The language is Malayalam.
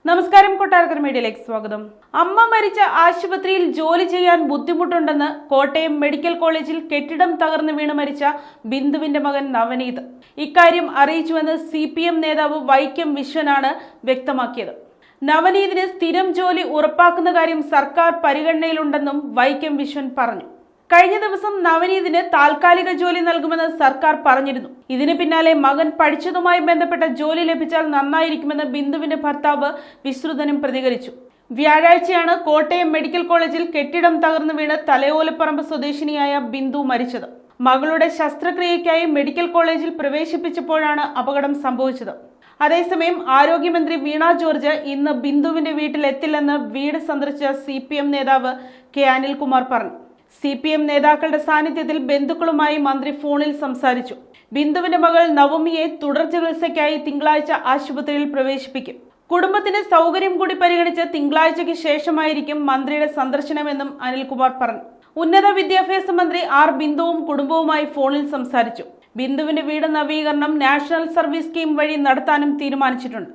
നമസ്കാരം, കൊട്ടാരക്കര മീഡിയയിലേക്ക് സ്വാഗതം. അമ്മ മരിച്ച ആശുപത്രിയിൽ ജോലി ചെയ്യാൻ ബുദ്ധിമുട്ടുണ്ടെന്ന് കോട്ടയം മെഡിക്കൽ കോളേജിൽ കെട്ടിടം തകർന്നു വീണ് മരിച്ച ബിന്ദുവിന്റെ മകൻ നവനീത് ഇക്കാര്യം അറിയിച്ചുവെന്ന് CPM നേതാവ് വൈക്കം വിശ്വനാണ് വ്യക്തമാക്കിയത്. നവനീതിന് സ്ഥിരം ജോലി ഉറപ്പാക്കുന്ന കാര്യം സർക്കാർ പരിഗണനയിലുണ്ടെന്നും വൈക്കം വിശ്വൻ പറഞ്ഞു. കഴിഞ്ഞ ദിവസം നവനീതിന് താൽക്കാലിക ജോലി നൽകുമെന്ന് സർക്കാർ പറഞ്ഞിരുന്നു. ഇതിന് പിന്നാലെ മകൻ പഠിച്ചതുമായി ബന്ധപ്പെട്ട ജോലി ലഭിച്ചാൽ നന്നായിരിക്കുമെന്ന് ബിന്ദുവിന്റെ ഭർത്താവ് വിശ്രുതനും പ്രതികരിച്ചു. വ്യാഴാഴ്ചയാണ് കോട്ടയം മെഡിക്കൽ കോളേജിൽ കെട്ടിടം തകർന്നു വീണ് തലയോലപ്പറമ്പ് സ്വദേശിനിയായ ബിന്ദു മരിച്ചത്. മകളുടെ ശസ്ത്രക്രിയയ്ക്കായി മെഡിക്കൽ കോളേജിൽ പ്രവേശിപ്പിച്ചപ്പോഴാണ് അപകടം സംഭവിച്ചത്. അതേസമയം ആരോഗ്യമന്ത്രി വീണ ജോർജ് ഇന്ന് ബിന്ദുവിന്റെ വീട്ടിൽ എത്തില്ലെന്ന് വീട് സന്ദർശിച്ച CPM നേതാവ് K അനിൽകുമാർ പറഞ്ഞു. CPM നേതാക്കളുടെ സാന്നിധ്യത്തിൽ ബന്ധുക്കളുമായി മന്ത്രി ഫോണിൽ സംസാരിച്ചു. ബിന്ദുവിന്റെ മകൾ നവമിയെ തുടർ ചികിത്സയ്ക്കായി തിങ്കളാഴ്ച ആശുപത്രിയിൽ പ്രവേശിപ്പിക്കും. കുടുംബത്തിന്റെ സൗകര്യം കൂടി പരിഗണിച്ച് തിങ്കളാഴ്ചയ്ക്ക് ശേഷമായിരിക്കും മന്ത്രിയുടെ സന്ദർശനമെന്നും അനിൽകുമാർ പറഞ്ഞു. ഉന്നത വിദ്യാഭ്യാസ മന്ത്രി R ബിന്ദുവും കുടുംബവുമായി ഫോണിൽ സംസാരിച്ചു. ബിന്ദുവിന്റെ വീട് നവീകരണം നാഷണൽ സർവീസ് സ്കീം വഴി നടത്താനും തീരുമാനിച്ചിട്ടുണ്ട്.